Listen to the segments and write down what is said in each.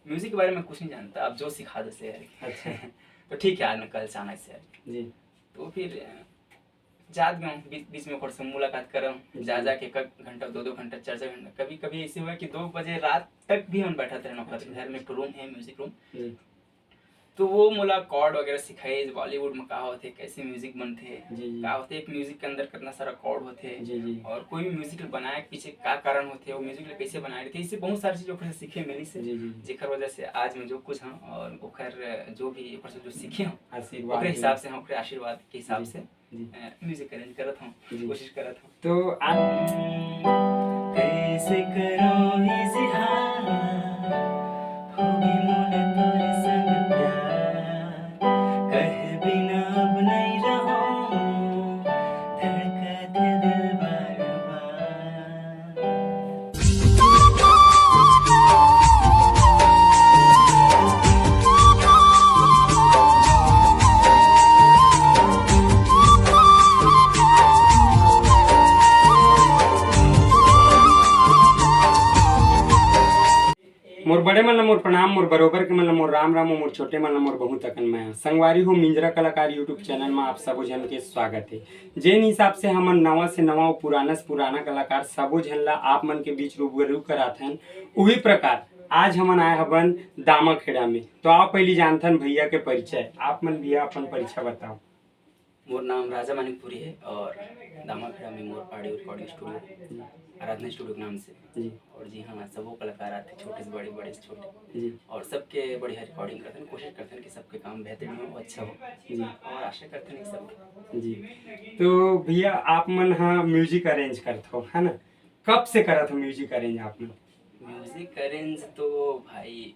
Music के बारे में कुछ नहीं जानता, आप जो सिखा दो से यार। अच्छा। तो ठीक है यार, मैं कल से आना इससे यार। जी तो फिर जात गया हूँ, बीच में और से मुलाकात कर रहा हूँ, जा जाके कब घंटा 2-2 घंटा 4-4 घंटा, कभी कभी ऐसे हुआ कि 2 बजे रात तक भी हम बैठा थे नौकर घर में। एक रूम है म्यूजिक रूम, जी तो वो मोला कॉर्ड वगैरह सिखाए बॉलीवुड में का होते, कैसे म्यूजिक बनते, जी का होते एक म्यूजिक के अंदर कितना सारा कॉर्ड होते, जी जी और कोई भी म्यूजिक बनाए के पीछे का कारण होते, वो म्यूजिक कैसे बनाए थे, इससे बहुत सारी चीज़ ओकर से सीखे मिली से, जी जी जेकर वजह से आज मैं जो कुछ हूँ और ओकर जो भी ओकर से जो सीखे हूँ आशीर्वाद ओकरे हिसाब से, हम ओकरे आशीर्वाद के हिसाब जी, से जी म्यूजिक अरेंज करत हूँ, जी। कोशिश करत हूँ। तो आप कैसे करो इज़हार, होगी मोला तोरे संग प्यार, कहे बिना अब नहीं रहूं, धड़कत दिल बार बार। मोर बड़े मन ला मोर प्रणाम, मोर बरोबर के मन ला मोर राम राम, मोर छोटे मन ला मोर बहुत अकन मैं संगवारी हो मिंजरा कलाकार यूट्यूब चैनल में आप सबो जन के स्वागत है। जेन हिसाब से हमन नवा से नवा और पुराना से पुराना कलाकार सबो जन ला आप मन के बीच रूबरू करात हन, उही प्रकार आज हमन आए हवन दामा खेड़ा में। तो आप पहली जानथन भैया के परिचय, आप मन भैया अपन परिचय बताओ। मोर नाम राजा मानिकपुरी है और दामाखेड़ा में मोर ऑडियो रिकॉर्डिंग स्टूडियो आराधना स्टूडियो के नाम से जी और जी हाँ, सबो कलाकार आते, छोटे से बड़े, बड़े से छोटे, जी और सबके बढ़िया रिकॉर्डिंग करते हैं, कोशिश करते हैं कि सबके काम बेहतरीन हो, अच्छा हो जी और आशा करते हैं कि सब। जी। तो भैया आप मन हाँ म्यूजिक अरेंज करते हो है ना, कब से करत हो म्यूजिक अरेंज आप मन? म्यूजिक अरेंज तो भाई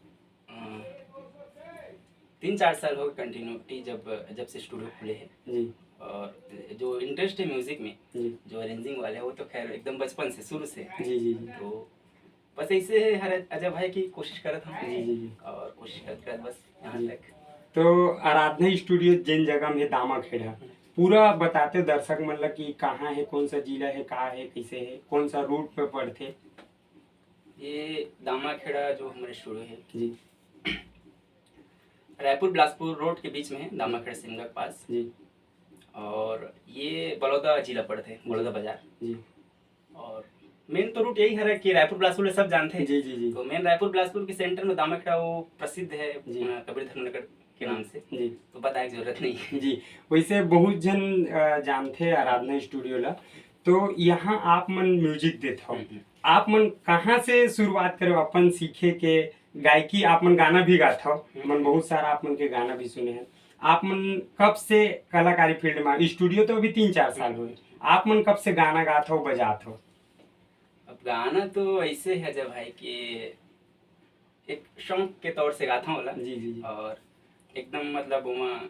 3-4 साल हो गए कंटिन्यूटी, जब से स्टूडियो खुले हैं। जी और जो इंटरेस्ट है म्यूजिक में, जी जो अरेंजिंग वाले है, वो तो खैर एकदम बचपन से शुरू से। जी जी जी तो बस ऐसे है हर अजय भाई की कोशिश करत हम जी जी जी। और कोशिश करत बस यहाँ जी। तक। तो आराधना स्टूडियो जिन जगह में दामा खेड़ा पूरा बताते दर्शक मन ला कि कहाँ है, कौन सा जिला है, कहाँ है, कैसे है, कौन सा रूट पे पड़ते? ये दामाखेड़ा जो हमारे स्टूडियो है, जी रायपुर बिलासपुर रोड के बीच में है, दामाखेड़ा सिमगा के पास। जी और ये बड़ौदा जिला पड़ते हैं, बड़ौदा बाजार। जी और मेन तो रूट यही है कि रायपुर बिलासपुर सब जानते हैं। जी जी जी तो मेन रायपुर बिलासपुर के सेंटर में दामाखेड़ा वो प्रसिद्ध है जी। कबीर धर्मनगर के नाम से, जी तो बताने की जरूरत नहीं है। जी। वैसे बहुत जन जानते हैं आराधना स्टूडियो ला। तो यहाँ आप मन म्यूजिक देते हो, आप मन कहाँ से शुरुआत करो अपन सीखे के गायकी? आप मन गाना भी गाते हो, मन बहुत सारा आप मन के गाना भी सुने हैं। आप मन कब से कलाकारी फील्ड में? स्टूडियो तो अभी 3-4 साल हुए, आप मन कब से गाना गाते हो, बजाते हो? अब गाना तो ऐसे है जब भाई कि एक शौक के तौर से गाता हूँ वाला। जी जी जी और एकदम मतलब वहाँ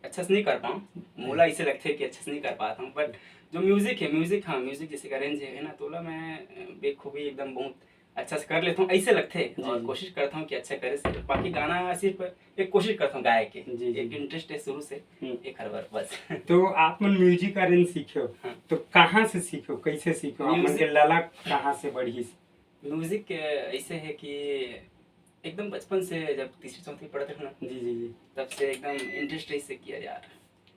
अच्छा से नहीं कर पाऊँ, मोला ऐसे लगता है कि अच्छा से नहीं कर पाता हूँ, बट जो म्यूजिक है, म्यूजिक हाँ म्यूजिक जैसे अरेंज है ना, तो मैं बेखूबी एकदम बहुत अच्छा से कर लेता हूँ, ऐसे लगते हैं। और जी। कोशिश करता हूँ कि अच्छा करे से, बाकी गाना सिर्फ एक कोशिश करता हूँ गाय के, जी, जी। एक इंटरेस्ट है शुरू से, एक हर बार बस। तो आप मन म्यूजिक अरेंज सीखे हो, हाँ। तो कहाँ से सीखे हो, कैसे सीखे हो? आप मन के ललक कहाँ से बढ़ी? म्यूजिक ऐसे है कि एकदम बचपन से, जब तीसरी चौथी पढ़ते थे ना, जी जी जी तब से एकदम इंटरेस्ट ऐसे किया यार,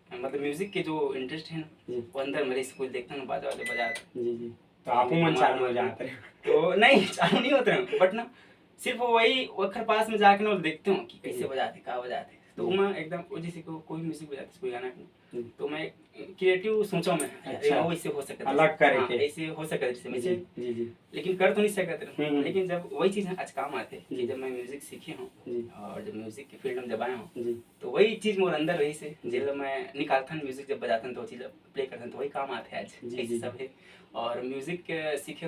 मतलब म्यूजिक के जो इंटरेस्ट है ना, जी वो अंदर मेरे से कुछ देखता ना, बाजा वाजा बजा। जी जी। तो आप मन चालू हो जाते हैं? तो नहीं चालू नहीं होते हैं, बट ना सिर्फ वही वखर पास में जाके ना देखते हूँ कि कैसे बजाते, कहाँ बजाते, तो मैं एकदम वो जैसे कोई म्यूजिक बजाते, कोई गाना, तो मैं क्रिएटिव सोचा मैं, अच्छा। वो ऐसे हो सकता है, अलग करके। हाँ, ऐसे हो सकता है जैसे जी वैसे, जी जी लेकिन कर तो नहीं सकते हम्म। लेकिन जब वही चीज़ आज काम आते जी। कि जब मैं म्यूजिक सीखे हूँ जी और जब म्यूजिक के फील्ड में जब आया हूँ, जी तो वही चीज़ मोर अंदर रही से, जब मैं निकालता हूँ म्यूजिक, जब बजाता हूँ तो वो चीज़ प्ले करता हूँ, तो वही काम आते हैं आज, जी, ऐसे जी। सब है। और म्यूजिक सीखे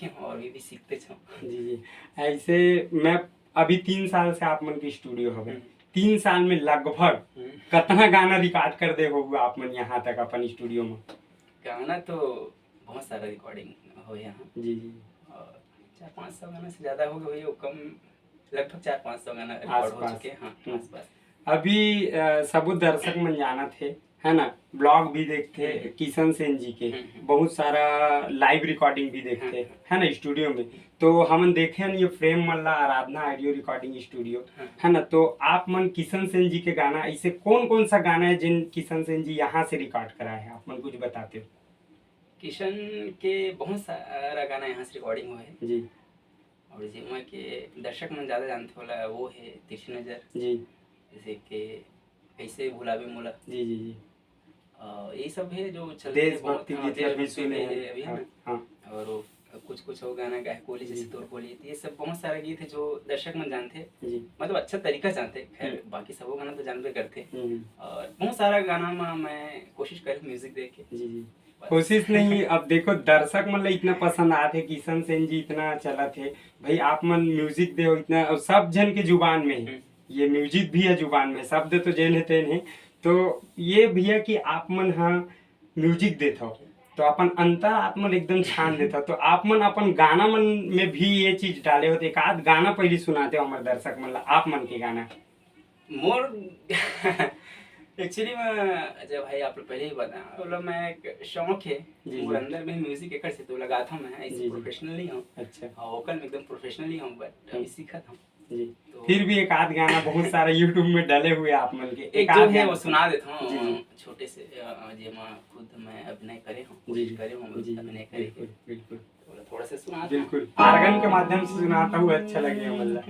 हूँ और ये भी सीखते छो। जी जी। ऐसे मैं अभी 3 साल से आप मन की स्टूडियो हो गए, 3 साल में लगभग कितना गाना रिकॉर्ड कर दे होगा आप मन यहाँ तक अपन स्टूडियो में? गाना तो बहुत सारा रिकॉर्डिंग हो यहाँ, जी जी और 400-500 गाना से ज़्यादा हो गए, वो कम लगभग 400-500 गाना रिकॉर्ड हो आसपास। चुके हैं, हाँ आसपास। अभी सबो दर्शक मन जानत है है ना, ब्लॉग भी देखते किशन सेन जी के, बहुत सारा लाइव रिकॉर्डिंग भी देखते है ना स्टूडियो में। तो हम देखे न ये फ्रेम मल्ला आराधना ऑडियो रिकॉर्डिंग स्टूडियो है ना। तो आप मन किशन सेन जी के गाना ऐसे कौन कौन सा गाना है जिन किशन सेन जी यहाँ से रिकॉर्ड कराए हैं, आप मन कुछ बताते हो? किशन के बहुत सारा गाना यहाँ से रिकॉर्डिंग हुआ है जी। और जिसमें के दर्शक मन ज़्यादा जानते होला वो है तिरछी नज़र जी। जैसे कि कैसे भुलावे मोला। जी जी जी। ये सब है जो चलते हैं बहुत। देशभक्ति हाँ, गीत भी देशभक्ति सुने भी हैं। है अभी है ना। हाँ। और वो कुछ हो गाना गाय कोली जैसे तोर कोली, ये सब बहुत सारे गीत है जो दर्शक मन जानते हैं, जी। मतलब अच्छा तरीका से जानते हैं। खैर बाकी सब गाना तो जानते करते हैं। हम्म। और बहुत सारा गाना में मैं कोशिश कर म्यूजिक देख के। जी जी। कोशिश नहीं, अब देखो दर्शक मतलब इतना पसंद आते, किशन सेन जी इतना चला थे भाई, आप मन म्यूजिक दे इतना, और सब जन के जुबान में है ये म्यूजिक भी है, जुबान में शब्द तो जैन है तेन है। तो ये भैया कि आप मन हाँ म्यूजिक देता हो तो अपन अंतर आत्मन एकदम छान देता, तो आप मन अपन गाना मन में भी ये चीज डाले होते, एक आध गाना पहले सुनाते हो हमारे दर्शक मतलब आप मन के गाना। मोर एक्चुअली मैं जब भाई आप लोग पहले ही बता मतलब मैं एक शौक है और अंदर में म्यूजिक एक से तो लगाता हूँ, मैं ऐसे प्रोफेशनली हूँ। अच्छा। वोकल में एकदम प्रोफेशनली हूँ बट अभी सीखा था जी। तो फिर भी एक आध गाना बहुत सारे यूट्यूब में डले हुए आप मन के, एक जो है वो सुना देता हूँ छोटे से जे मैं खुद मैं अभिनय करे हूँ, कोशिश करे हूँ अभिनय करे। बिल्कुल बिल्कुल थोड़ा सा सुना बिल्कुल आर्गन के माध्यम से सुनाता हूँ, अच्छा लगेगा मतलब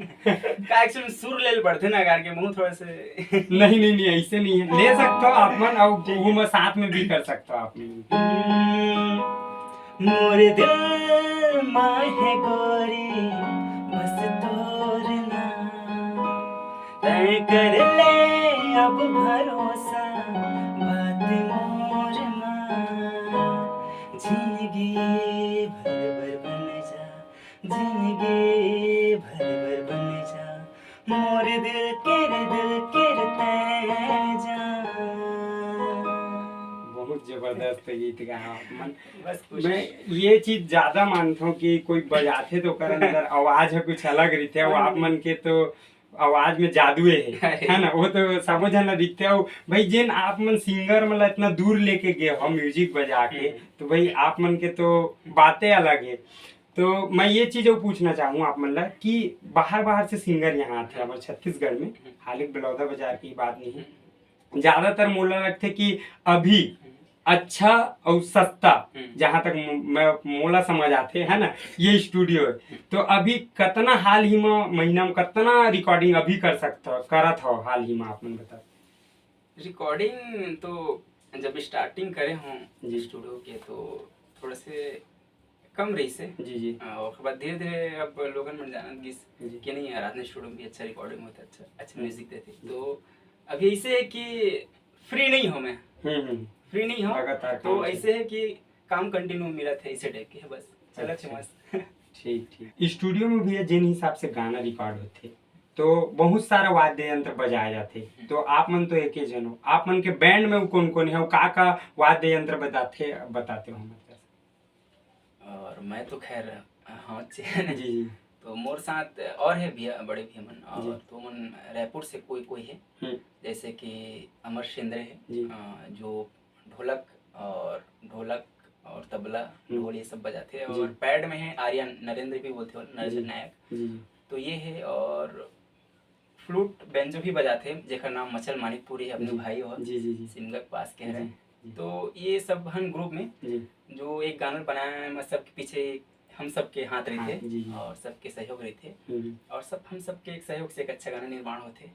का एक्चुअली सुर ले पड़ते ना गा के मुंह थोड़ा से नहीं नहीं नहीं ऐसे नहीं है, ले सकते हो आप मन, और वो मैं साथ में भी कर सकता हूँ आप। मोर दिल माहे गोरी बस तोरना तय कर ले अब भरोसा बात मोर माँ, जिंदगी भर बन जा, जिंदगी भर बन जा, मोर दिल के तय जा। बहुत जबरदस्त गीत गा आप मन। बस मैं ये चीज ज्यादा मानता हूँ कि कोई बजाते तो कर अंदर आवाज है कुछ अलग रहते है, वो आप मन के तो आवाज में जादू है ना, वो तो सब जन दिखते हो भाई। जिन आप मन सिंगर मतलब इतना दूर लेके गए हो म्यूजिक बजा के, तो भाई आप मन के तो बातें अलग है। तो मैं ये चीज पूछना चाहूँ आप मतलब कि बाहर से सिंगर यहाँ आते हैं हमारे छत्तीसगढ़ में, हाल बलौदा बाजार की बात नहीं है, ज्यादातर मोला लगते कि अभी अच्छा और सस्ता जहां तक मैं मोला समझ आते है ना ये स्टूडियो है। तो अभी कितना हाल ही में महीना में कितना रिकॉर्डिंग अभी कर सकता करत हो हाल ही में आप मन बता। रिकॉर्डिंग तो जब स्टार्टिंग करे हों स्टूडियो के तो थोड़ा से कम रही से जी जी। और बाद धीरे धीरे अब लोगन मन जानत गिस कि नहीं यार आराधना स्टूडियो में भी अच्छा रिकॉर्डिंग होता है, अच्छा म्यूजिक देते। तो अभी ऐसे है कि फ्री नहीं हो मैं, फ्री नहीं हो तो ऐसे है कि काम कंटिन्यू मिला था इसे टाइप के बस चला छे मस्त। ठीक ठीक। स्टूडियो में भी जिन हिसाब से गाना रिकॉर्ड होते तो बहुत सारा वाद्य यंत्र बजाए जाते, तो आप मन तो एक ही जन हो, आप मन के बैंड में कौन कौन है, का वाद्य यंत्र बताते हो हम? और मैं तो खैर हाँ जी जी। तो मोर साथ और है भैया बड़े भैया मन, और तो मन रायपुर से कोई है जैसे कि अमर शेंद्रे है जो ढोलक और तबला ढोल ये सब बजाते हैं, और पैड में है आर्यन नरेंद्र भी बोलते हो, नरेंद्र नायक तो ये है, और फ्लूट बेंजो भी बजाते हैं जेकर नाम मचल मानिकपुरी है, अपने भाई हो सिमगक पास के रहे। तो ये सब हन ग्रुप में जो एक गाना बनाया है, सबके पीछे हम सबके हाथ रहते और सबके सहयोग रहते, और सब हम सबके एक सहयोग से एक अच्छा गाना निर्माण होते।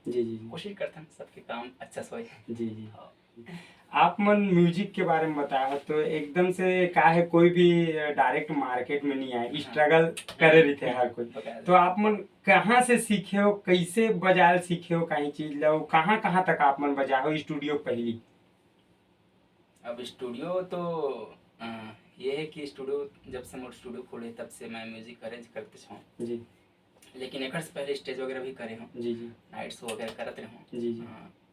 कोशिश करते हैं सबके काम अच्छा से होए। आप मन म्यूजिक के बारे में बताया तो एकदम से का है, कोई भी डायरेक्ट मार्केट में नहीं आए, स्ट्रगल करे रहते हर कोई। तो आप मन कहाँ से सीखे हो, कैसे बजाए सीखे हो, कहीं चीज लो कहाँ कहाँ तक आप मन बजा हो स्टूडियो पहली? अब स्टूडियो तो ये है कि स्टूडियो जब से मोर स्टूडियो खोले तब से मैं म्यूजिक अरेंज करते हूँ जी, लेकिन एक से पहले स्टेज वगैरह भी करे हूँ जी जी, नाइट शो वगैरह करते रहूँ जी जी,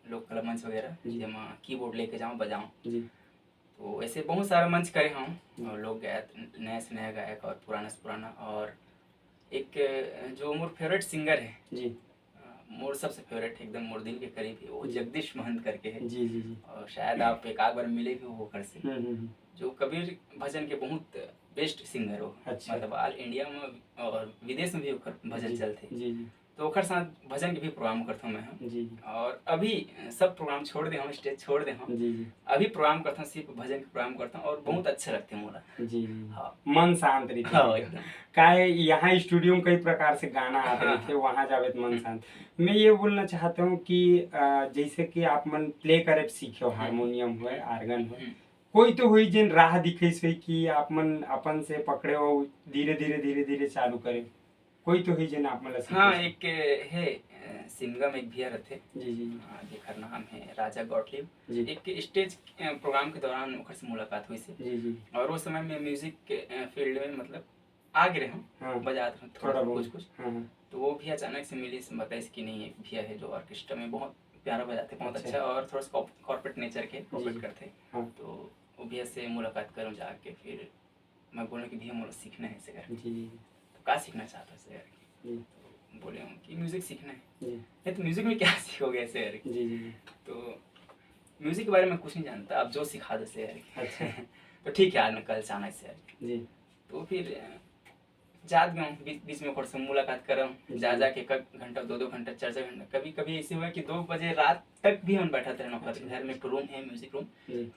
लोग क्लब मंच वगैरह जमा कीबोर्ड लेके जाऊँ बजाऊँ जी। तो ऐसे बहुत सारा मंच करे हूँ, और लोग गायक नए से नया गायक और पुराना से पुराना, और एक जो मोर फेवरेट सिंगर है जी मोर सबसे फेवरेट एकदम मोर दिल के करीब है वो जगदीश महंत करके है। जी जी जी। और शायद आप एक आध बार मिले भी हो घर से। जो कबीर भजन के बहुत बेस्ट सिंगर हो। अच्छा। मतलब ऑल इंडिया में और विदेश में भी ओकर भजन जी चलते। जी जी तो ओकर साथ भजन के भी प्रोग्राम करता हूँ मैं हम। जी और अभी सब प्रोग्राम छोड़ दे हम, स्टेज छोड़ दे हम, जी जी अभी प्रोग्राम करता हूँ, सिर्फ भजन के प्रोग्राम करता हूँ और बहुत अच्छा लगते हैं मोला। जी जी। हाँ मन शांत रही हाँ एकदम। काहे यहाँ स्टूडियो में कई प्रकार से गाना आते हाँ, रहे थे, वहाँ जावे तो मन शांत। मैं ये बोलना चाहता हूँ कि जैसे कि आप मन प्ले करे सीखे हो, हारमोनियम हो, आर्गन हो, कोई तो हुई जिन राह दिखे से कि आप मन अपन से पकड़े हो, धीरे धीरे धीरे चालू करे, कोई तो हुई जिन आप मन हाँ एक है सिंगम एक भैया रहते। जी जी जेकर नाम है राजा गॉटलिब। जी एक स्टेज प्रोग्राम के दौरान ओकर से मुलाकात हुई से। जी जी। और उस समय में म्यूजिक के फील्ड में मतलब आगे रहे हम। हाँ। बजाते हैं थोड़ा थोड़ा बहुत। कुछ। हाँ। तो वो भी अचानक से मिली से बताई कि नहीं एक भैया है जो ऑर्केस्ट्रा में बहुत प्यारा बजाते, बहुत अच्छा। अच्छा और थोड़ा सा कॉर्पोरेट नेचर के जी। ऑपरेट करते। हाँ। तो वो भैया से मुलाकात करूँ जाके, फिर मैं बोला कि भैया मुझे सीखना है इसे। जी जी तो क्या सीखना चाहता है इसे? जी तो बोले हम कि म्यूजिक सीखना है। जी नहीं तो म्यूजिक में क्या सीखोगे ऐसे यार? जी जी। तो म्यूजिक के बारे में कुछ नहीं जानता, आप जो सिखा दो से यार। अच्छा। तो ठीक है यार, मैं कल से आना इससे यार। जी तो फिर जात गया हूँ, बीच में ओकर से मुलाकात कर हूँ, जा जाके कब घंटा 2-2 घंटा 4-4 घंटा, कभी कभी ऐसे हुआ कि 2 बजे रात तक भी हम बैठा थे ओकर घर में। एक रूम है म्यूजिक रूम। जी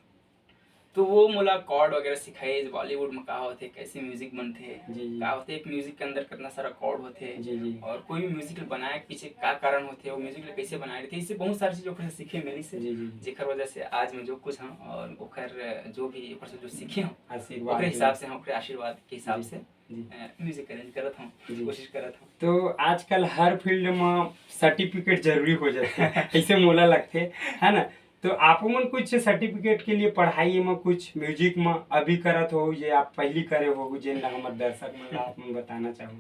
तो वो मोला कॉर्ड वगैरह सिखाए, बॉलीवुड में का होते, कैसे म्यूजिक बनते, जी जी का होते, एक म्यूजिक के अंदर कितना सारा कॉर्ड होते, जी जी और कोई भी म्यूजिक बनाए के पीछे का कारण होते, वो म्यूजिक कैसे बनाए थे, इससे बहुत सारी चीज ओकर से सीखे मिली से। जी जी जेकर वजह से आज मैं जो कुछ हूँ और ओकर जो भी ओकर से जो सीखे हूँ आशीर्वाद ओकरे हिसाब से, हम ओकरे आशीर्वाद के हिसाब से जी। म्यूजिक अरेंज करत हूँ, जी। कोशिश करत हूँ। तो आजकल हर फील्ड में सर्टिफिकेट जरूरी हो जाते हैं ऐसे मोला लगते है ना। तो आप मन कुछ सर्टिफिकेट के लिए पढ़ाई में कुछ म्यूजिक में अभी करत हो, ये आप पहली करे हो, जिन हमारे दर्शक मन आप मन बताना चाहो?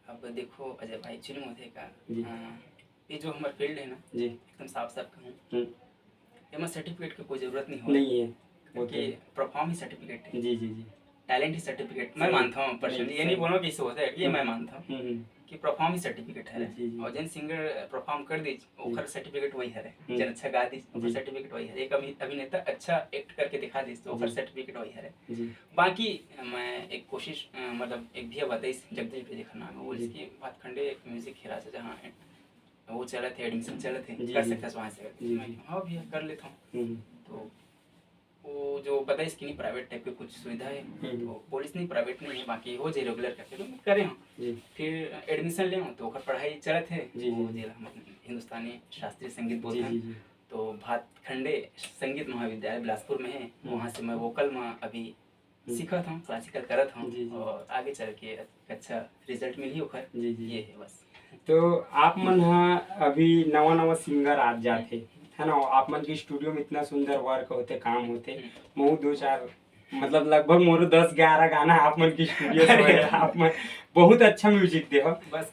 अब देखो अजय भाई, चुन होते का जी। ये जो हमारा फील्ड है ना, जी एकदम साफ साफ कहूँ, इसमें सर्टिफिकेट की कोई जरूरत नहीं हो। नहीं है क्योंकि परफॉर्म ही सर्टिफिकेट है, जी जी जी। टैलेंट ही सर्टिफिकेट मैं मानता हूँ पर्सनली। ये नहीं बोलो कि इससे होता है, ये मैं मानता हूँ कि परफॉर्म ही सर्टिफिकेट है। जी, जी। और जिन सिंगर परफॉर्म कर दी ओकर सर्टिफिकेट वही है, हम्म। जिन अच्छा गा दी ओकर जी। सर्टिफिकेट वही है, एक अभिनेता अच्छा एक्ट करके दिखा दी तो ओकर जी। सर्टिफिकेट वही है। जी बाकी मैं एक कोशिश मतलब एक भी बताई जगदीश भाई का नाम है, वो जी। इसकी भातखंडे एक म्यूजिक हिरा से जहाँ वो चला थे, एडमिशन चले थे, जी, कर जी। सकता है वहाँ से। जी, मैं जी। हाँ भैया कर लेता हूँ। हम्म तो वो जो बताई इसकी नहीं प्राइवेट टाइप की कुछ सुविधा है, तो पुलिस नहीं प्राइवेट नहीं है, बाकी हो जाए रेगुलर करके तो मैं करे हूँ। जी फिर एडमिशन ले तो ओकर पढ़ाई चलत है। जी, वो जी। जिला हम हिंदुस्तानी शास्त्रीय संगीत जी बोलते जी हैं। जी तो भातखंडे संगीत महाविद्यालय बिलासपुर में है, वहाँ से मैं वोकल में अभी सीखत हूँ, क्लासिकल करत हूँ। जी, जी। और आगे चल के अच्छा रिजल्ट मिली ओकर। जी, जी। ये है बस। तो आप मन हाँ अभी नवा नवा सिंगर आ जाते है ना, आप मन के स्टूडियो में इतना सुंदर वर्क होते, काम होते, मैं 2-4 मतलब लगभग मोरो 10-11 गाना आप मन की स्टूडियो से होए, आप मन बहुत अच्छा म्यूजिक दे हो। बस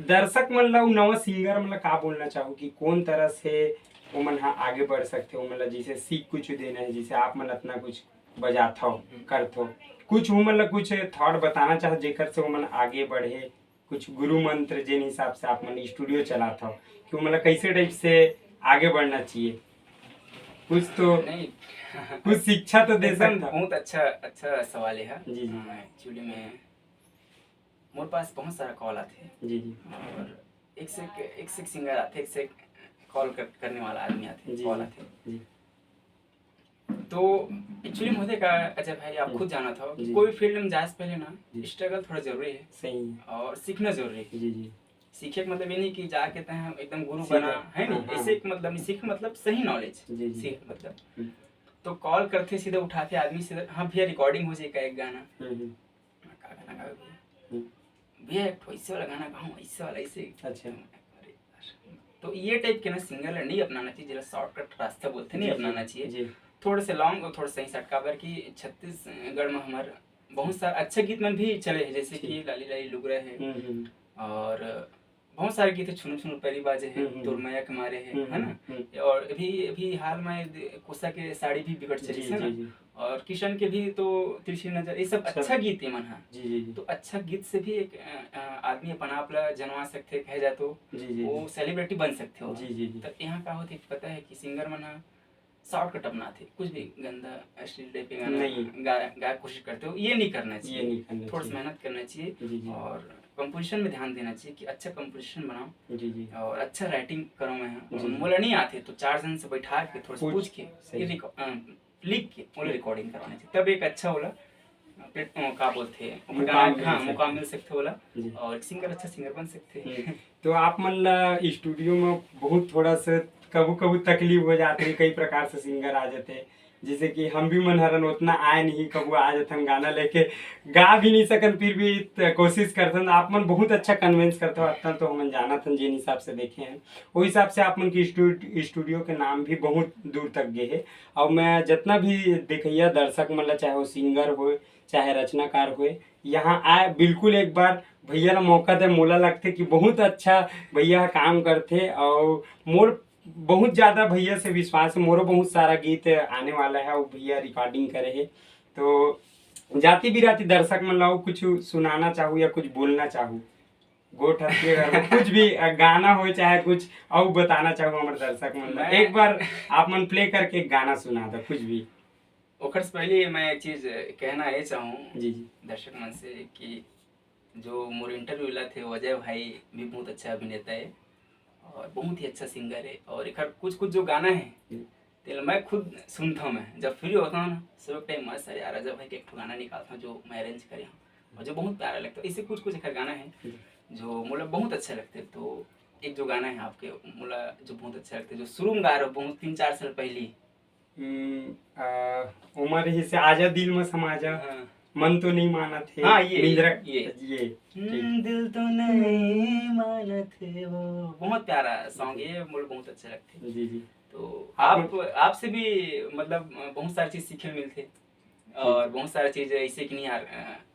दर्शक मन ला नवा सिंगर मतलब का बोलना चाहो कि कौन तरह से वो मन हाँ आगे बढ़ सकते हो, मतलब जिसे सीख कुछ देना है, जिसे आप मन अपना कुछ बजाता हो करते हो, कुछ वो मतलब कुछ थॉट बताना चाहो जेकर से वो मन आगे बढ़े, कुछ गुरु मंत्र जिन हिसाब से आप मन स्टूडियो चलाता हो कि वो मतलब कैसे टाइप से आगे बढ़ना चाहिए, कुछ तो नहीं कुछ शिक्षा तो दे एकदम सकता। बहुत अच्छा सवाल है। जी, जी। एक्चुअली में मोर पास बहुत सारा कॉल आते हैं जी जी और एक से एक सिंगर आते, एक से कॉल करने वाला आदमी आते, जी कॉल आते। जी तो एक्चुअली मुझे का अजय भाई आप खुद जाना था कि जी। कोई फील्ड में जाए से पहले ना जी। स्ट्रगल थोड़ा जरूरी है सही है। और सीखना जरूरी है। जी जी सीखे का मतलब ये नहीं कि जाके तय हम एकदम गुरु सीधा, बना है हाँ, नहीं, हाँ। ऐसे एक मतलब सीख मतलब सही नॉलेज। जी, जी। सीख मतलब हम्म, तो कॉल करते सीधे उठाते आदमी सीधे, हाँ भैया रिकॉर्डिंग हो जाएगा एक गाना। हम्म, का गाना गाओ भैया? हम्म, भैया एक ठो ऐसे वाला गाना गाऊं, ऐसे वाला ऐसे। अच्छा। अरे यार, तो ये टाइप के ना सिंगर नहीं अपनाना चाहिए, जिला शॉर्टकट रास्ता बोलते नहीं जी, अपनाना जी, चाहिए। जी थोड़े से लॉन्ग और थोड़े सही सटका बर की छत्तीसगढ़ में हमारे बहुत सारे अच्छे गीत में भी चले हैं, जैसे कि लाली लाली लुगरा है और बहुत सारे गीत है, छुनु छुनु पहली बाजे है, तुरमैया के मारे है ना। और अभी हाल में कोसा के साड़ी भी बिगड़ चली है ना, और किशन के भी तो तिरछी नजर, ये सब अच्छा गीत है मन। हाँ जी जी जी तो अच्छा गीत से भी एक आदमी अपन आप ला जनवा सकते कहे जा तो जी जी वो सेलिब्रिटी बन सकते हो। जी जी जी तब यहाँ का होती पता है कि सिंगर मना शॉर्टकट अपनाते, कुछ भी गंदा अश्लील टाइप के गाना नहीं। गा कोशिश करते हो, ये नहीं करना ये चाहिए। नहीं करना थोड़ा सा चाहिए। मेहनत करना चाहिए जी जी और कंपोजिशन में ध्यान देना चाहिए कि अच्छा कंपोजिशन बनाओ जी जी और अच्छा राइटिंग करो। मैं जी। मोला नहीं आते तो 4 जन से बैठा के थोड़ा सा पूछ पूछ के सही। लिख के मोला रिकॉर्डिंग करवाना चाहिए, तब एक अच्छा होला का बोलते हैं मुकाम मिल हाँ सकते। मुकाम मिल सकते होला जी। और एक सिंगर अच्छा सिंगर बन सकते हैं। तो आप मतलब स्टूडियो में बहुत थोड़ा सा कभी कभी तकलीफ हो जाती है, कई प्रकार से सिंगर आ जाते हैं, जैसे कि हम भी मनहरन उतना आए नहीं, कबू आ जाते हम गाना लेके गा भी नहीं सकन, फिर भी कोशिश करते हैं। आप मन बहुत अच्छा कन्विंस करते हो, अब तो हम जाना था जिन हिसाब से देखे हैं वो हिसाब से आप मन की स्टूडियो के नाम भी बहुत दूर तक गए है। और मैं जितना भी देखिए दर्शक मतलब चाहे वो सिंगर हो चाहे रचनाकार हो, यहाँ आए बिल्कुल एक बार भैया ना मौका दे, मोला लगते कि बहुत अच्छा भैया काम करते। और मोर बहुत ज्यादा भैया से विश्वास है, मोरो बहुत सारा गीत आने वाला है और भैया रिकॉर्डिंग करे है। तो जाति बिराती दर्शक मन लाओ कुछ सुनाना चाहूँ या कुछ बोलना चाहूँ, गोठ के घर में कुछ भी गाना हो चाहे कुछ और बताना चाहूँ हमारे दर्शक मन ला। एक बार आप मन प्ले करके एक गाना सुना दो कुछ भी। ओकर से पहले मैं एक चीज कहना ये चाहूँ जी जी दर्शक मन से कि जो मोर इंटरव्यू ला थे वो अजय भाई भी बहुत अच्छा अभिनेता है और बहुत ही अच्छा सिंगर है। और एक कुछ कुछ जो गाना है तो मैं खुद सुनता हूँ, मैं जब फ्री होता हूँ ना सब टाइम मस्त यार अजय भाई के एक गाना निकालता हूँ जो मैं अरेंज करे हूँ और जो बहुत प्यारा लगता है। इससे कुछ कुछ एक गाना है जो मुझे बहुत अच्छा लगता है। तो एक जो गाना है आपके मुझे जो बहुत अच्छा लगता है, जो शुरू में गा रहे हो बहुत 3-4 साल पहले, उमर ही से आजा दिल में समा जा, हाँ मन तो नहीं माना थे। हाँ ये दिल तो नहीं माना थे, वो बहुत प्यारा सॉन्ग है, मुझे बहुत अच्छा लगता है। जी जी तो आपसे भी मतलब बहुत सारी चीज सीखने मिलते और बहुत सारी चीज ऐसे कि नहीं यार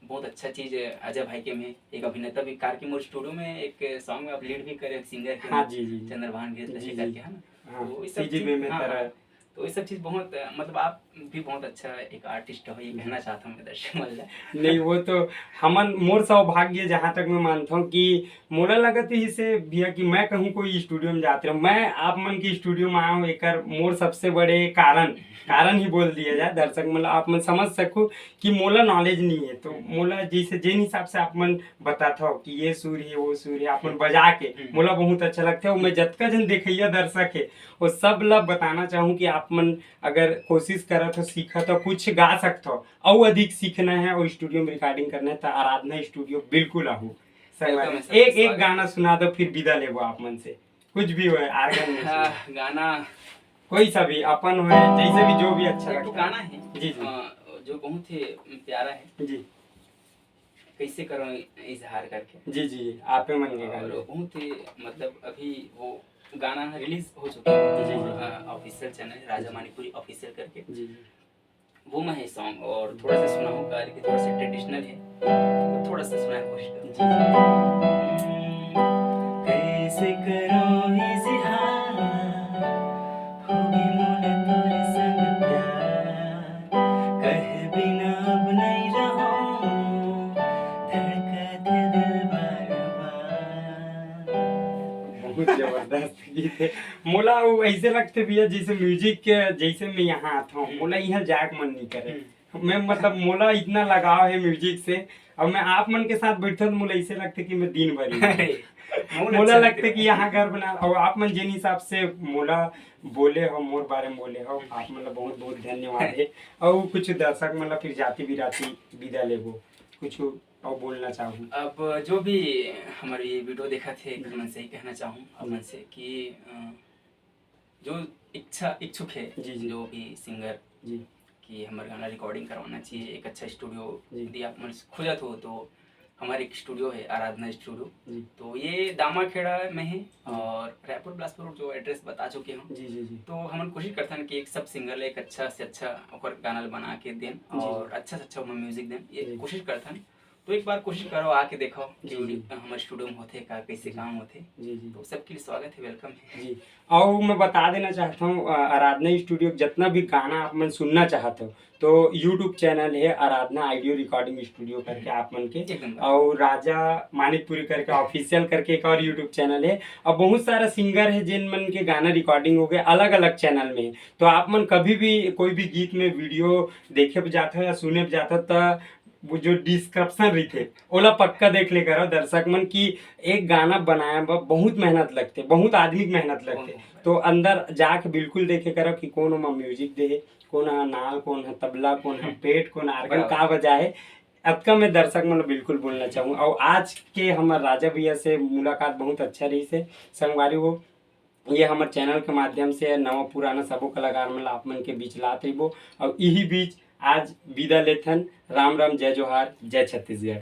बहुत अच्छा चीज अजय भाई के में एक अभिनेता भी कार की मोर स्टूडियो में एक सॉन्ग में आप लीड भी करे सिंगर के। हाँ जी जी चंद्रभान जी गिर जी करके है ना। हाँ तो इस सब CGV चीज में हाँ तरह तो ये सब चीज बहुत मतलब आप भी बहुत अच्छा एक आर्टिस्ट हो, ये कहना चाहता हूँ मैं दर्शक मतलब। नहीं वो तो हमन मोर सौभाग्य जहाँ तक मैं मानता हूँ कि मोला लगत ही से भैया कि मैं कहूँ कोई स्टूडियो में जाते रहो, मैं आप मन की स्टूडियो में आया हूँ एक मोर सबसे बड़े कारण ही बोल दिया जाए दर्शक मतलब आप मन समझ सको कि मोला नॉलेज नहीं है। तो मोला जैसे जिन हिसाब से आप मन बताता हो कि ये सुर है वो सुर है आप मन बजा के मोला बहुत अच्छा लगता है। मैं जतका जन देखिए दर्शक है वो सब लब बताना चाहूँ कि आप मन अगर कोशिश करत हो सीखत हो कुछ गा सकते हो और अधिक सीखना है और स्टूडियो में रिकॉर्डिंग करना है तो आराधना स्टूडियो बिल्कुल आओ। एक गाना सुना दो फिर विदा लेबो आप मन से, कुछ भी हो आर्गन में गाना कोई सा भी अपन हो जैसे भी जो भी अच्छा एक लगता गाना है जी जी जो बहुत ही प्यारा है, जी कैसे करो इजहार करके। जी जी आपे मन के और गाने बहुत ही मतलब अभी वो गाना रिलीज हो चुका है जी, ऑफिशियल चैनल राजा मानिकपुरी ऑफिशियल करके, जी जी वो में है सॉन्ग और थोड़ा सा सुना होगा लेकिन थोड़ा सा ट्रेडिशनल है तो थोड़ा सा सुनाने की कोशिश करो। कैसे करो इजहार होगी मोले तोरे संग प्यार, कहे बिना अब नहीं रहूं धड़कत दिल बार बार। बहुत जबरदस्त गीत है। मोला वो ऐसे लगते भैया जैसे म्यूजिक के जैसे मैं यहाँ आता हूँ मोला यहाँ जाके मन नहीं करे। मैं मतलब मोला इतना लगाव है म्यूजिक से और मैं आप मन के साथ बैठा तो मोला ऐसे लगते कि मैं दिन भर मोला लगते कि यहाँ घर बना। और आप मन जिन हिसाब से मोला बोले हो मोर बारे में बोले हो आप मतलब बहुत बहुत धन्यवाद है। और कुछ दर्शक मतलब फिर जाति बिराती विदा लेबो कुछ और बोलना चाहूँ। अब जो भी हमारी ये वीडियो देखा थे मन से ही कहना चाहूँ अपन से कि जो इच्छुक है जी जो भी सिंगर जी कि हमारे गाना रिकॉर्डिंग करवाना चाहिए एक अच्छा स्टूडियो यदि आप मन खोजत हो तो हमारे एक स्टूडियो है आराधना स्टूडियो। तो ये दामाखेड़ा में है और रायपुर बिलासपुर जो एड्रेस बता चुके हम। जी जी जी तो हम कोशिश करते हैं कि एक सब सिंगर एक अच्छा से अच्छा गाना बना के दें और अच्छा से अच्छा म्यूजिक दें, ये कोशिश करते हैं। तो एक बार कोशिश करो आके देखो जी, कि जी। हमारे स्टूडियो में होते का कैसे काम होते। जी जी तो सबके लिए स्वागत है, वेलकम है। जी। और मैं बता देना चाहता हूँ आराधना स्टूडियो जितना भी गाना आप मन सुनना चाहते हो तो यूट्यूब चैनल है आराधना ऑडियो रिकॉर्डिंग स्टूडियो करके आप मन के, एकदम बराबर। और राजा मानिकपुरी करके ऑफिशियल करके एक और यूट्यूब चैनल है। और बहुत सारा सिंगर है जिन मन के गाना रिकॉर्डिंग हो गए अलग अलग चैनल में। तो आप मन कभी भी कोई भी गीत में वीडियो देखे भी जाते हो या सुने भी जाते हो तो वो जो डिस्क्रिप्शन रही ओला पक्का देख ले करो दर्शक मन की। एक गाना बनाया बहुत मेहनत लगते, बहुत आदमी की मेहनत लगते। तो अंदर जाके बिल्कुल देखे करो कि कौन ओमा म्यूजिक दे, कौन है नाल, कौन है तबला, कौन है पेट, कौन आर्गन का बजा है। अब का मैं दर्शक मन बिल्कुल बोलना चाहूँ। और आज के हमारे राजा भैया से मुलाकात बहुत अच्छा रही से संगवारी हो। ये हमारे चैनल के माध्यम से नवा पुराना सबो कलाकार मन आप मन के बीच लात रही। और यही बीच आज विदा लेथन। राम राम, जय जोहार, जय छत्तीसगढ़।